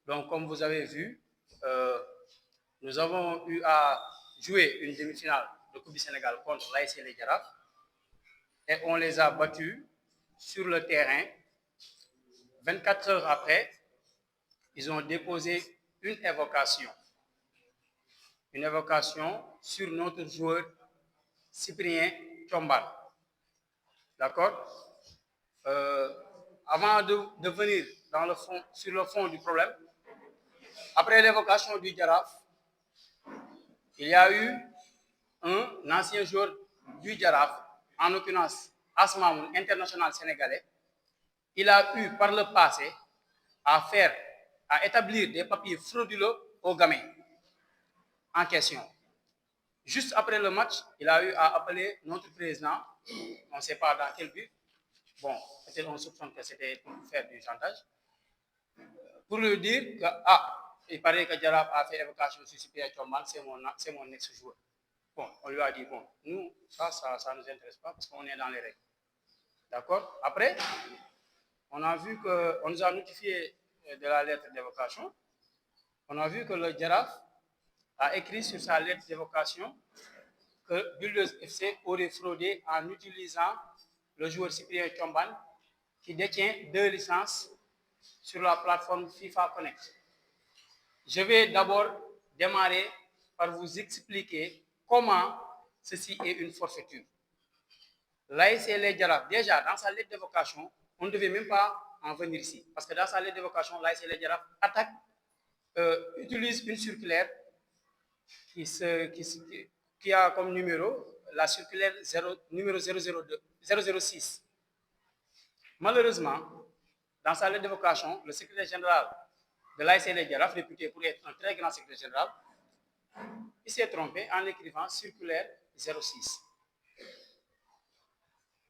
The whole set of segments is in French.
Donc, comme vous avez vu, nous avons eu à jouer une demi-finale de Coupe du Sénégal contre l'ASC Les Girafes et on les a battus sur le terrain. 24 heures après, ils ont déposé une évocation sur notre joueur Cyprien Tchombal. D'accord? Avant de venir sur le fond du problème, après l'évocation du Giraffe, il y a eu un ancien joueur du Giraffe, en l'occurrence Asmamoun, international sénégalais. Il a eu par le passé à établir des papiers frauduleux au gamin en question. Juste après le match, il a eu à appeler notre président, on ne sait pas dans quel but, bon, peut-être on soupçonne que c'était pour faire du chantage, pour lui dire que, il paraît que Giraffe a fait évocation sur Cyprien Tchombal, c'est mon ex-joueur. Bon, on lui a dit, bon, nous, ça ne nous intéresse pas parce qu'on est dans les règles. D'accord? Après, on nous a notifié de la lettre d'évocation. On a vu que le Giraffe a écrit sur sa lettre d'évocation que Builders FC aurait fraudé en utilisant le joueur Cyprien Tchombal qui détient 2 licences sur la plateforme FIFA Connect. Je vais d'abord démarrer par vous expliquer comment ceci est une forfaiture. L'ASC Les Girafes, déjà dans sa lettre d'évocation, on ne devait même pas en venir ici. Parce que dans sa lettre d'évocation, l'ASC Les Girafes utilise une circulaire qui a comme numéro la circulaire numéro 006. Malheureusement, dans sa lettre d'évocation, le secrétaire général de l'ASC Les Girafes, réputé pour être un très grand secrétaire général, il s'est trompé en écrivant circulaire 06.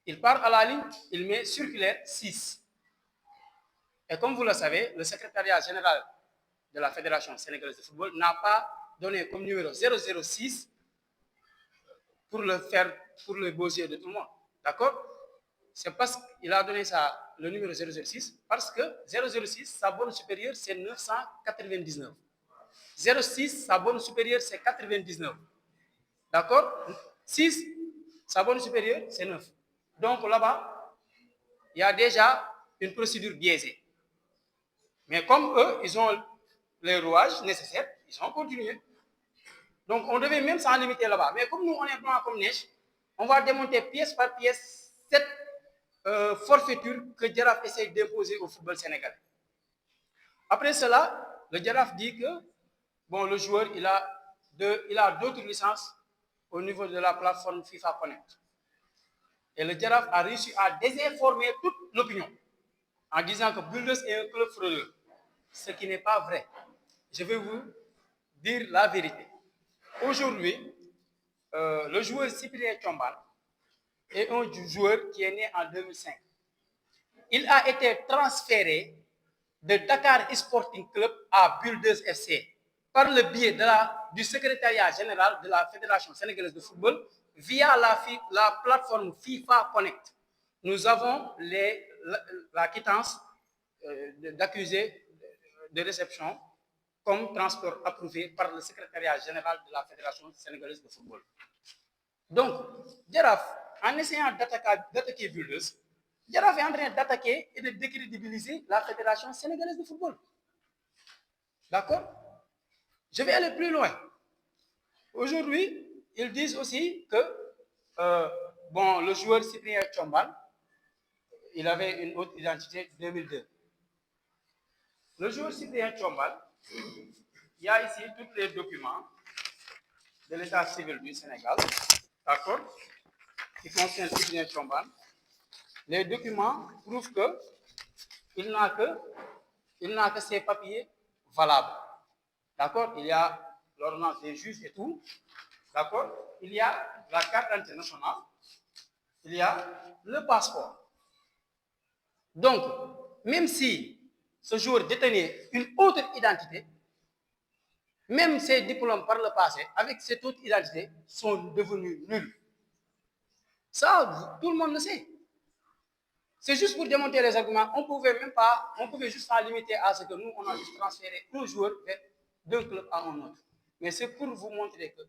Il part à la ligne, il met circulaire 6. Et comme vous le savez, le secrétariat général de la Fédération sénégalaise de football n'a pas donné comme numéro 006 pour le beaux yeux de tout le monde. D'accord? C'est parce qu'il a donné le numéro 006 parce que 006, sa borne supérieure, c'est 999. 06, sa borne supérieure, c'est 99. D'accord? 6, sa borne supérieure, c'est 9. Donc là-bas, il y a déjà une procédure biaisée. Mais comme eux, ils ont les rouages nécessaires, ils ont continué. Donc on devait même s'en limiter là-bas. Mais comme nous, on est blanc comme neige, on va démonter pièce par pièce cette forfaiture que Giraffe essaie d'imposer au football sénégalais. Après cela, le Giraffe dit que bon, le joueur, il a d'autres licences au niveau de la plateforme FIFA Connect. Et le Giraffe a réussi à désinformer toute l'opinion en disant que Builders est un club fraudeur. Ce qui n'est pas vrai. Je vais vous dire la vérité. Aujourd'hui, le joueur Cyprien Tchombal est un joueur qui est né en 2005. Il a été transféré de Dakar Sporting Club à Builders FC par le biais du secrétariat général de la Fédération sénégalaise de football via la plateforme FIFA Connect. Nous avons la quittance d'accusé de réception comme transport approuvé par le secrétariat général de la Fédération sénégalaise de football. Donc, Giraffe, en essayant d'attaquer Builders, Giraffe est en train d'attaquer et de décrédibiliser la Fédération sénégalaise de football. D'accord? Je vais aller plus loin. Aujourd'hui, ils disent aussi que le joueur Cyprien Tchombal, il avait une autre identité 2002. Le joueur Cyprien Tchombal, il y a ici tous les documents de l'état civil du Sénégal, d'accord, qui concernent Cyprien Tchombal. Les documents prouvent qu'il n'a que ses papiers valables. D'accord? Il y a l'ordonnance des juges et tout. D'accord? Il y a la carte internationale. Il y a le passeport. Donc, même si ce joueur détenait une autre identité, même ses diplômes par le passé, avec cette autre identité, sont devenus nuls. Ça, tout le monde le sait. C'est juste pour démonter les arguments. On pouvait juste s'en limiter à ce que nous, on a juste transféré un joueur d'un club à un autre. Mais c'est pour vous montrer que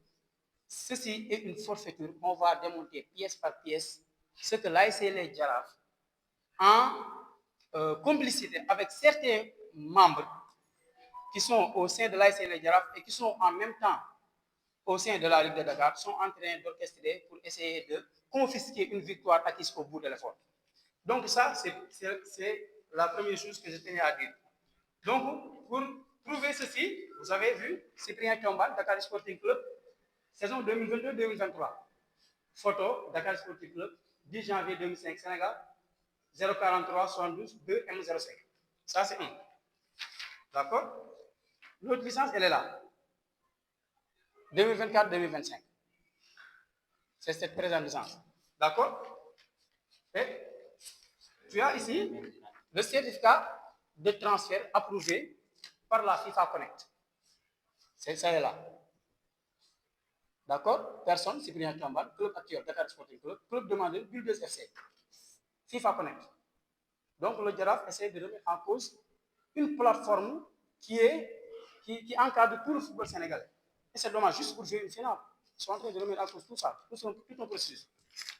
ceci est une forfaiture. On va démonter pièce par pièce ce que l'ASC Les Girafes, en complicité avec certains membres qui sont au sein de l'ASC Les Girafes et qui sont en même temps au sein de la Ligue de Dakar, sont en train d'orchestrer pour essayer de confisquer une victoire acquise au bout de l'effort. Donc ça, c'est la première chose que je tenais à dire. Donc, pour prouver ceci, vous avez vu, Cyprien Tombal, Dakar Sporting Club, saison 2022-2023. Photo, Dakar Sporting Club, 10 janvier 2005, Sénégal, 043 72 2 M05. Ça, c'est un. D'accord? L'autre licence, elle est là. 2024-2025. C'est cette présente licence. D'accord? Et tu as ici le certificat de transfert approuvé par la FIFA Connect. C'est ça est là. D'accord? Personne, Cyprien Tombal, club actuel, Dakar Sporting Club, club demandeur, Builders FC. FIFA Connect. Donc le Giraffe essaie de remettre en cause une plateforme qui encadre tout le football sénégalais. Et c'est dommage, juste pour jouer une finale. Ils sont en train de remettre en cause tout ça, tout un processus.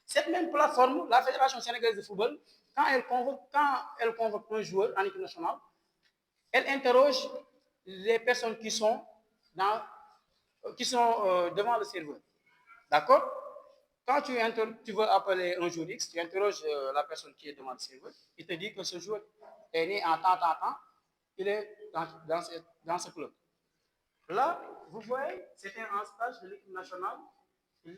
Cette même plateforme, la Fédération sénégalaise de football, quand elle convoque un joueur en équipe nationale, elle interroge les personnes qui sont devant le serveur. D'accord? Quand tu veux appeler un jour X, tu interroges la personne qui est devant le serveur, il te dit que ce joueur est né en temps, il est dans ce club. Là, vous voyez, c'était un stage de l'équipe nationale, dans le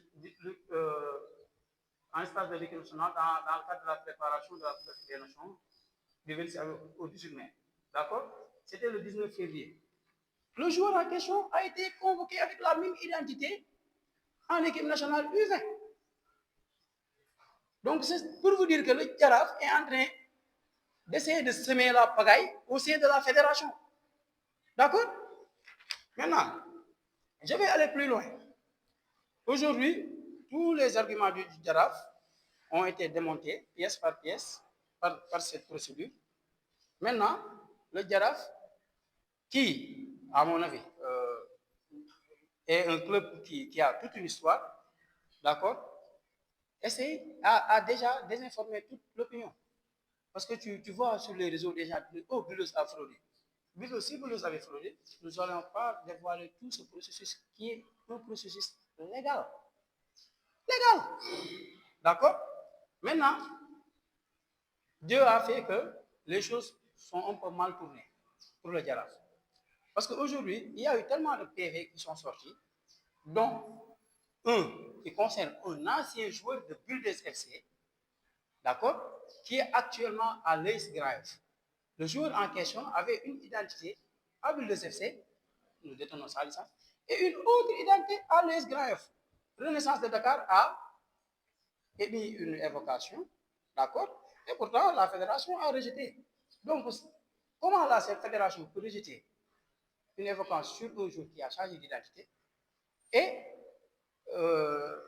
cadre de la préparation de la Coupe des Nations du 26 au 18 mai. D'accord? C'était le 19 février. Le joueur en question a été convoqué avec la même identité en équipe nationale U20. Donc, c'est pour vous dire que le Giraffe est en train d'essayer de semer la pagaille au sein de la fédération. D'accord? Maintenant, je vais aller plus loin. Aujourd'hui, tous les arguments du Giraffe ont été démontés pièce par pièce par cette procédure. Maintenant, le Giraffe, qui, à mon avis, est un club qui a toute une histoire, d'accord, a déjà désinformé toute l'opinion. Parce que tu vois sur les réseaux déjà, oh, Bulos a fraudé. Si Bulos avait fraudé, nous n'allons pas dévoiler tout ce processus qui est un processus légal. Légal. D'accord? Maintenant, Dieu a fait que les choses sont un peu mal tournées pour le Giraffe. Parce qu'aujourd'hui, il y a eu tellement de PV qui sont sortis, dont un qui concerne un ancien joueur de Builders FC, d'accord, qui est actuellement à l'AS Grave. Le joueur en question avait une identité à Builders FC, nous détenons sa licence, et une autre identité à l'AS Grave. Renaissance de Dakar a émis une évocation, d'accord, et pourtant la fédération a rejeté. Donc, comment la fédération peut rejeter une évocation sur un joueur qui a changé d'identité et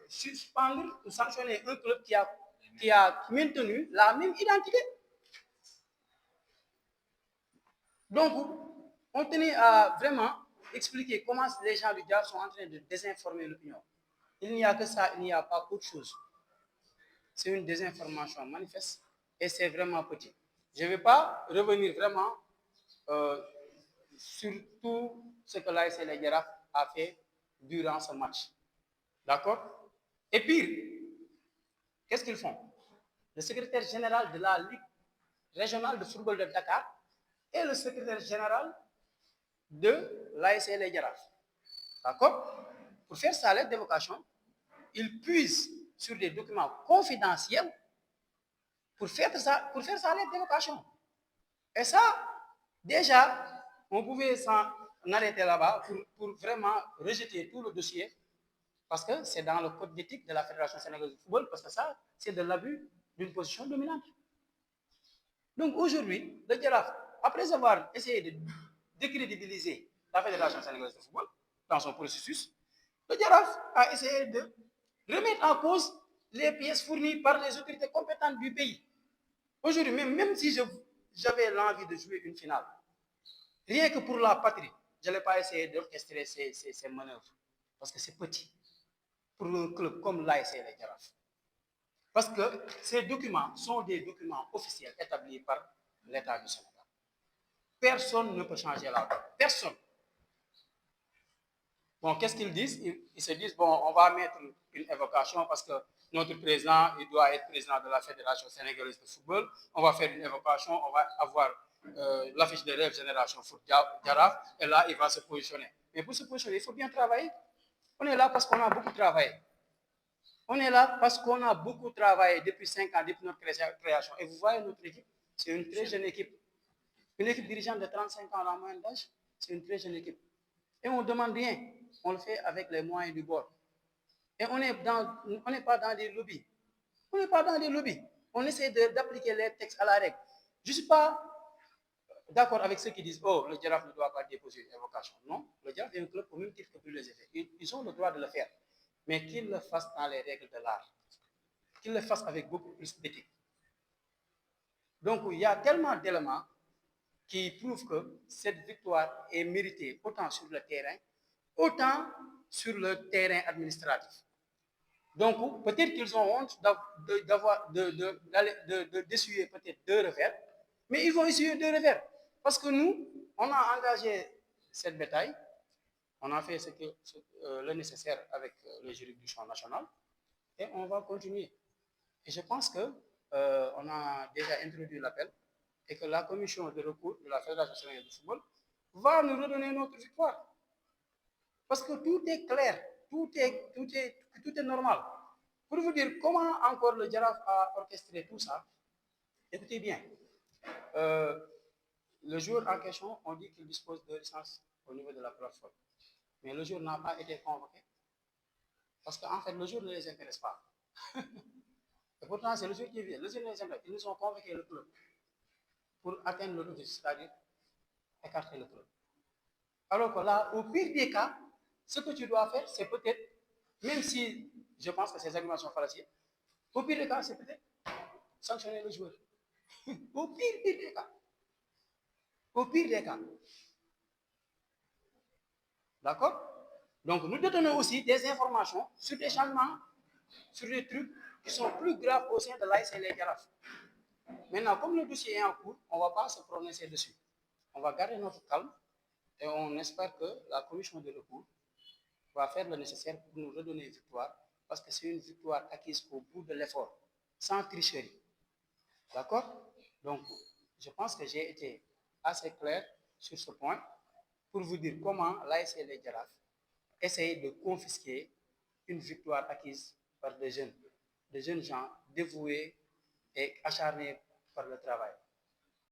suspendre ou sanctionner un club qui a maintenu la même identité? Donc, on tenait à vraiment expliquer comment les gens du Giraffe sont en train de désinformer l'opinion. Il n'y a que ça, il n'y a pas autre chose. C'est une désinformation manifeste et c'est vraiment petit. Je ne vais pas revenir vraiment sur tout ce que l'ASC Les Girafes a fait durant ce match. D'accord? Et pire, qu'est-ce qu'ils font? Le secrétaire général de la Ligue régionale de football de Dakar et le secrétaire général de l'ASC Les Girafes. D'accord? Pour faire sa lettre d'évocation, il puise sur des documents confidentiels pour faire sa lettre d'évocation. Et ça, déjà, on pouvait s'en arrêter là-bas pour vraiment rejeter tout le dossier parce que c'est dans le code d'éthique de la Fédération sénégalaise de football, parce que ça, c'est de l'abus d'une position dominante. Donc aujourd'hui, le Giraffe, après avoir essayé de décrédibiliser la Fédération sénégalaise de football dans son processus, le Giraffe a essayé de remettre en cause les pièces fournies par les autorités compétentes du pays. Aujourd'hui, même si j'avais l'envie de jouer une finale, rien que pour la patrie, je n'allais pas essayer d'orchestrer ces manœuvres. Parce que c'est petit. Pour un club comme l'ASC Les Girafes. Parce que ces documents sont des documents officiels établis par l'État du Sénégal. Personne ne peut changer la loi. Personne. Bon, qu'est-ce qu'ils disent? Ils se disent, bon, on va mettre une évocation parce que notre président, il doit être président de la Fédération sénégalaise de football. On va faire une évocation, on va avoir l'affiche de rêve Génération Foot Giraffe, et là, il va se positionner. Mais pour se positionner, il faut bien travailler. On est là parce qu'on a beaucoup travaillé. On est là parce qu'on a beaucoup travaillé depuis 5 ans, depuis notre création. Et vous voyez notre équipe, c'est une très jeune équipe. Une équipe dirigeante de 35 ans en moyenne d'âge, c'est une très jeune équipe. Et on ne demande rien. On le fait avec les moyens du bord. Et on n'est pas dans des lobbies. On n'est pas dans des lobbies. On essaie d'appliquer les textes à la règle. Je ne suis pas d'accord avec ceux qui disent, oh, le Giraffe ne doit pas déposer une évocation. Non, le Giraffe est un club au même titre que tous les effets. Ils ont le droit de le faire. Mais qu'ils le fassent dans les règles de l'art. Qu'ils le fassent avec beaucoup plus d'éthique. Donc, il y a tellement d'éléments qui prouvent que cette victoire est méritée autant sur le terrain, autant sur le terrain administratif. Donc, peut-être qu'ils ont honte d'essuyer peut-être 2 revers, mais ils vont essuyer 2 revers. Parce que nous, on a engagé cette bataille, on a fait le nécessaire avec les juridictions nationales, et on va continuer. Et je pense qu'on a déjà introduit l'appel et que la commission de recours de la Fédération sénégalaise de football va nous redonner notre victoire. Parce que tout est clair, tout est normal. Pour vous dire comment encore le Giraffe a orchestré tout ça, écoutez bien. Le joueur en question, on dit qu'il dispose de licence au niveau de la plateforme. Mais le joueur n'a pas été convoqué. Parce qu'en fait, le joueur ne les intéresse pas. Et pourtant, c'est le joueur qui vient. Le joueur ne les intéresse. Ils nous ont convoqué le club pour atteindre l'objectif, c'est-à-dire écarter le club. Alors que là, au pire des cas, ce que tu dois faire, c'est peut-être, même si je pense que ces arguments sont fallacieux, au pire des cas, c'est peut-être sanctionner le joueur. Au pire des cas. Au pire des cas. D'accord? Donc, nous détenons aussi des informations sur des changements, sur des trucs qui sont plus graves au sein de l'AS et les Girafes. Maintenant, comme le dossier est en cours, on ne va pas se prononcer dessus. On va garder notre calme et on espère que la commission de recours va faire le nécessaire pour nous redonner une victoire parce que c'est une victoire acquise au bout de l'effort, sans tricherie. D'accord? Donc, je pense que j'ai été assez clair sur ce point pour vous dire comment l'AS et les Girafes essayent de confisquer une victoire acquise par des jeunes gens dévoués et acharnés par le travail.